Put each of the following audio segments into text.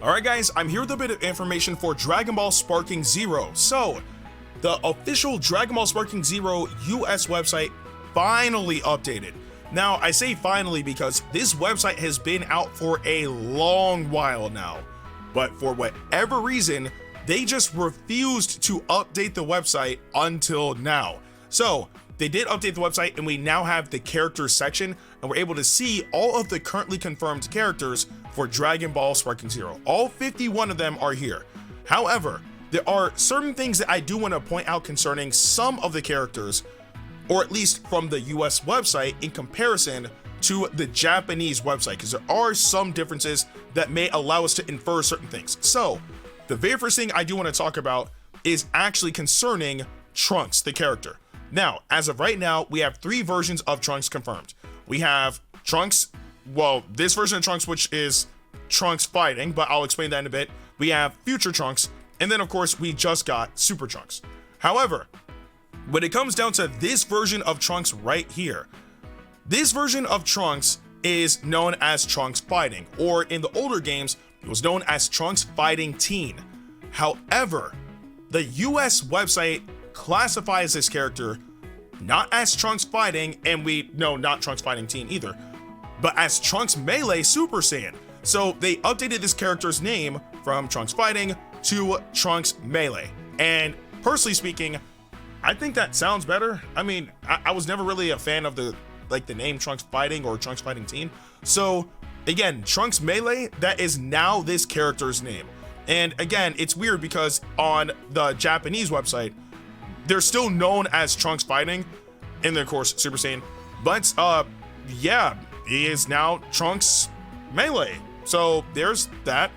Alright guys, I'm here with a bit of information for Dragon Ball Sparking Zero. So, the official Dragon Ball Sparking Zero US website finally updated. Now, I say finally because this website has been out for a long while now, but for whatever reason, they just refused to update the website until now. So, they did update the website and we now have the characters section and we're able to see all of the currently confirmed characters for Dragon Ball Sparking Zero. All 51 of them are here. However, there are certain things that I do want to point out concerning some of the characters, or at least from the US website in comparison to the Japanese website, because there are some differences that may allow us to infer certain things. So, the very first thing I do want to talk about is actually concerning Trunks, the character. Now, as of right now, we have 3 versions of Trunks confirmed. We have Trunks, well, this version of Trunks, which is Trunks fighting, but I'll explain that in a bit. We have Future Trunks, and then of course, we just got Super Trunks. However, when it comes down to this version of Trunks right here, this version of Trunks is known as Trunks Fighting, or in the older games, it was known as Trunks Fighting Teen. However, the US website classifies this character not as Trunks Fighting, and we know not Trunks Fighting Teen either, but as Trunks Melee Super Saiyan. So they updated this character's name from Trunks Fighting to Trunks Melee. And personally speaking, I think that sounds better. I mean, I was never really a fan of the name Trunks Fighting or Trunks Fighting Teen. So again, Trunks Melee, that is now this character's name. And again, it's weird because on the Japanese website, they're still known as Trunks Fighting, and then of course Super Saiyan, but yeah, he is now Trunks Melee. So there's that.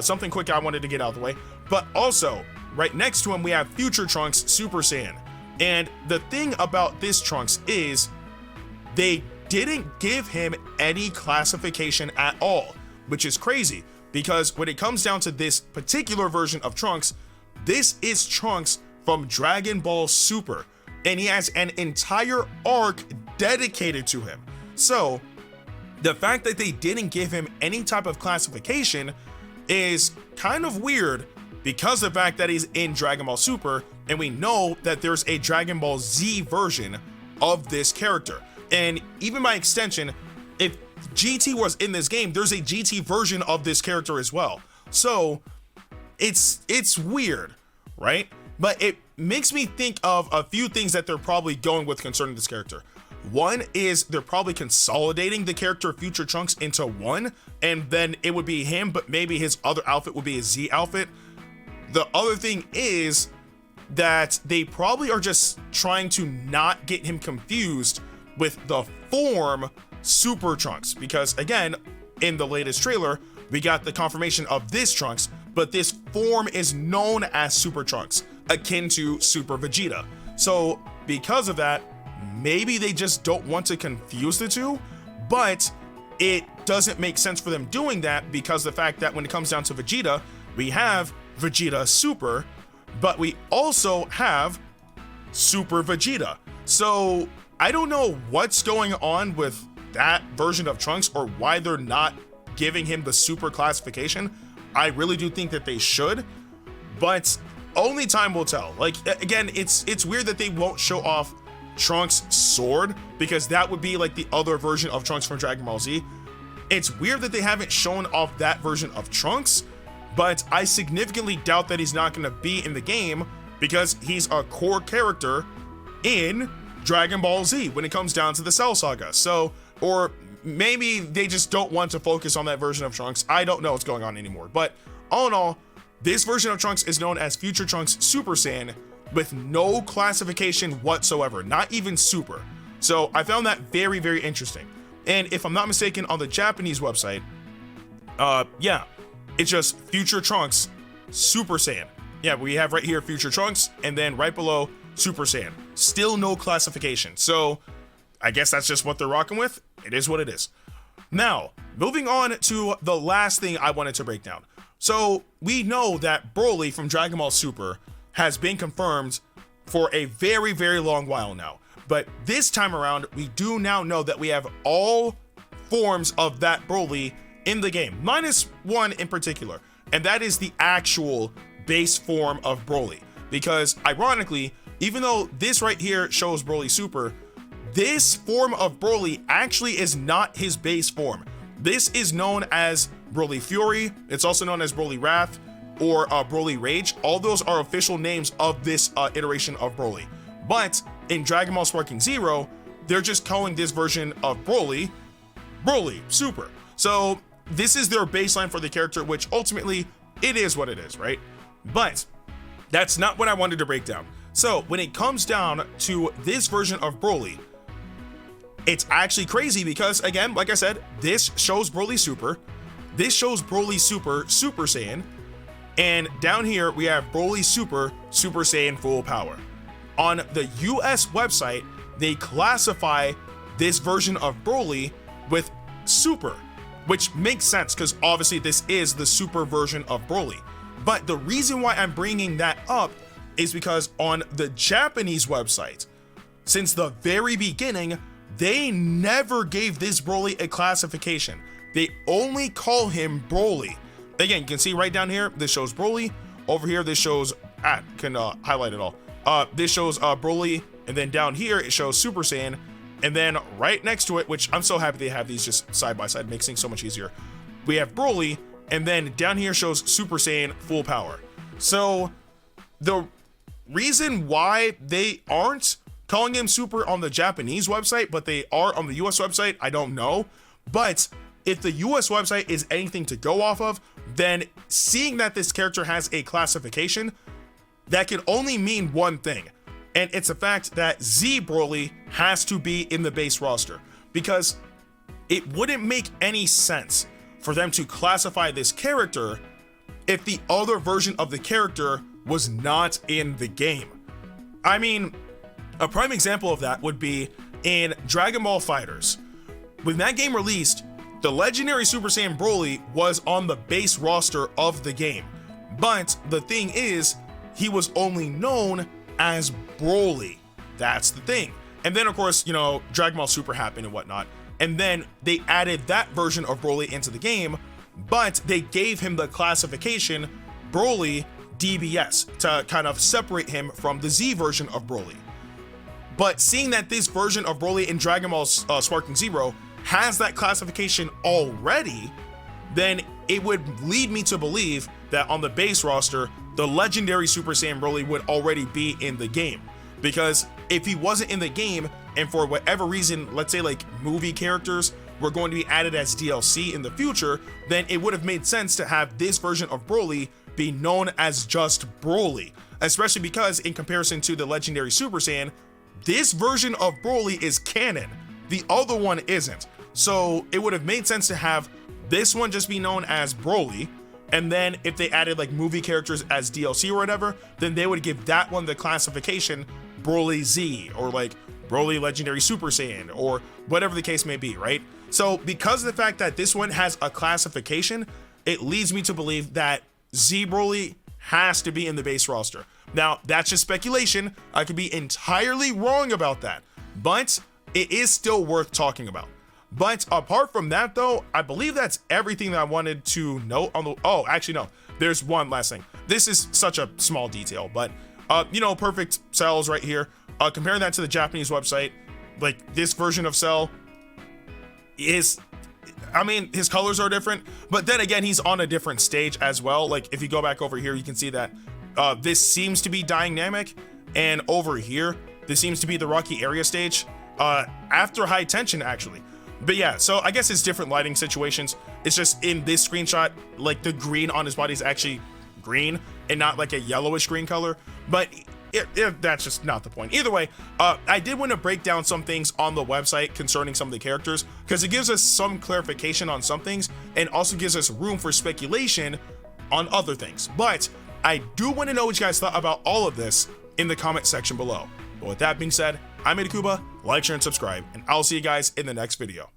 Something quick I wanted to get out of the way, but also right next to him we have Future Trunks Super Saiyan. And the thing about this Trunks is they didn't give him any classification at all, which is crazy because when it comes down to this particular version of Trunks, this is Trunks from Dragon Ball Super, and he has an entire arc dedicated to him. So the fact that they didn't give him any type of classification is kind of weird because of the fact that he's in Dragon Ball Super, and we know that there's a Dragon Ball Z version of this character. And even by extension, if GT was in this game, there's a GT version of this character as well. So it's weird, right? But it makes me think of a few things that they're probably going with concerning this character. One is they're probably consolidating the character Future Trunks into one, and then it would be him, but maybe his other outfit would be a Z outfit. The other thing is that they probably are just trying to not get him confused with the form Super Trunks, because again, in the latest trailer, we got the confirmation of this Trunks, but this form is known as Super Trunks, akin to Super Vegeta. So because of that, maybe they just don't want to confuse the two, but it doesn't make sense for them doing that because the fact that when it comes down to Vegeta, we have Vegeta Super, but we also have Super Vegeta. So I don't know what's going on with that version of Trunks or why they're not giving him the super classification. I really do think that they should, but only time will tell. Like, again, it's weird that they won't show off Trunks' sword, because that would be like the other version of Trunks from Dragon Ball Z. It's weird that they haven't shown off that version of Trunks, but I significantly doubt that he's not going to be in the game because he's a core character in Dragon Ball Z when it comes down to the Cell Saga. So, or maybe they just don't want to focus on that version of Trunks. I don't know what's going on anymore, but all in all, this version of Trunks is known as Future Trunks Super Saiyan with no classification whatsoever, not even super. So I found that very, very interesting. And if I'm not mistaken, on the Japanese website, yeah, it's just Future Trunks Super Saiyan. Yeah, we have right here Future Trunks, and then right below Super Saiyan. Still no classification. So I guess that's just what they're rocking with. It is what it is. Now, moving on to the last thing I wanted to break down. So we know that Broly from Dragon Ball Super has been confirmed for a very, very long while now. But this time around, we do now know that we have all forms of that Broly in the game, minus one in particular, and that is the actual base form of Broly. Because ironically, even though this right here shows Broly Super, this form of Broly actually is not his base form. This is known as Broly Fury. It's also known as Broly Wrath or Broly Rage. All those are official names of this iteration of Broly. But in Dragon Ball Sparking Zero, they're just calling this version of Broly Super. So this is their baseline for the character, which ultimately it is what it is, right? But that's not what I wanted to break down. So when it comes down to this version of Broly, it's actually crazy because, again, like I said, this shows Broly Super, this shows Broly Super Saiyan, and down here we have Broly Super Saiyan Full Power. On the US website, they classify this version of Broly with Super, which makes sense because obviously this is the Super version of Broly. But the reason why I'm bringing that up is because on the Japanese website, since the very beginning, they never gave this Broly a classification. They only call him Broly. Again, you can see right down here, this shows Broly. Over here, this shows, can highlight it all. This shows Broly, and then down here, it shows Super Saiyan. And then right next to it, which I'm so happy they have these just side by side, makes things so much easier. We have Broly, and then down here shows Super Saiyan Full Power. So the reason why they aren't calling him Super on the Japanese website, but they are on the US website, I don't know. But if the US website is anything to go off of, then seeing that this character has a classification, that can only mean one thing. And it's the fact that Z Broly has to be in the base roster, because it wouldn't make any sense for them to classify this character if the other version of the character was not in the game. I mean, a prime example of that would be in Dragon Ball FighterZ. When that game released, the legendary Super Saiyan Broly was on the base roster of the game. But the thing is, he was only known as Broly. That's the thing. And then of course, you know, Dragon Ball Super happened and whatnot. And then they added that version of Broly into the game, but they gave him the classification Broly DBS to kind of separate him from the Z version of Broly. But seeing that this version of Broly in Dragon Ball Sparking Zero has that classification already, then it would lead me to believe that on the base roster, the legendary Super Saiyan Broly would already be in the game. Because if he wasn't in the game, and for whatever reason, let's say like movie characters were going to be added as DLC in the future, then it would have made sense to have this version of Broly be known as just Broly. Especially because in comparison to the legendary Super Saiyan, this version of Broly is canon. The other one isn't. So it would have made sense to have this one just be known as Broly, and then if they added like movie characters as DLC or whatever, then they would give that one the classification Broly Z, or like Broly Legendary Super Saiyan, or whatever the case may be, right? So because of the fact that this one has a classification, it leads me to believe that Z Broly has to be in the base roster. Now, that's just speculation. I could be entirely wrong about that, but it is still worth talking about. But apart from that though, I believe that's everything that I wanted to note on the, oh, actually no, there's one last thing. This is such a small detail, but you know, perfect cells right here. Comparing that to the Japanese website, like this version of Cell is, I mean, his colors are different, but then again, he's on a different stage as well. Like if you go back over here, you can see that this seems to be dynamic, and over here, this seems to be the Rocky area stage after High Tension actually. But yeah, so I guess it's different lighting situations. It's just in this screenshot, like the green on his body is actually green and not like a yellowish green color. But that's just not the point. Either way, I did want to break down some things on the website concerning some of the characters, because it gives us some clarification on some things and also gives us room for speculation on other things. But I do want to know what you guys thought about all of this in the comment section below. But with that being said, I'm Ndukauba, like, share, and subscribe, and I'll see you guys in the next video.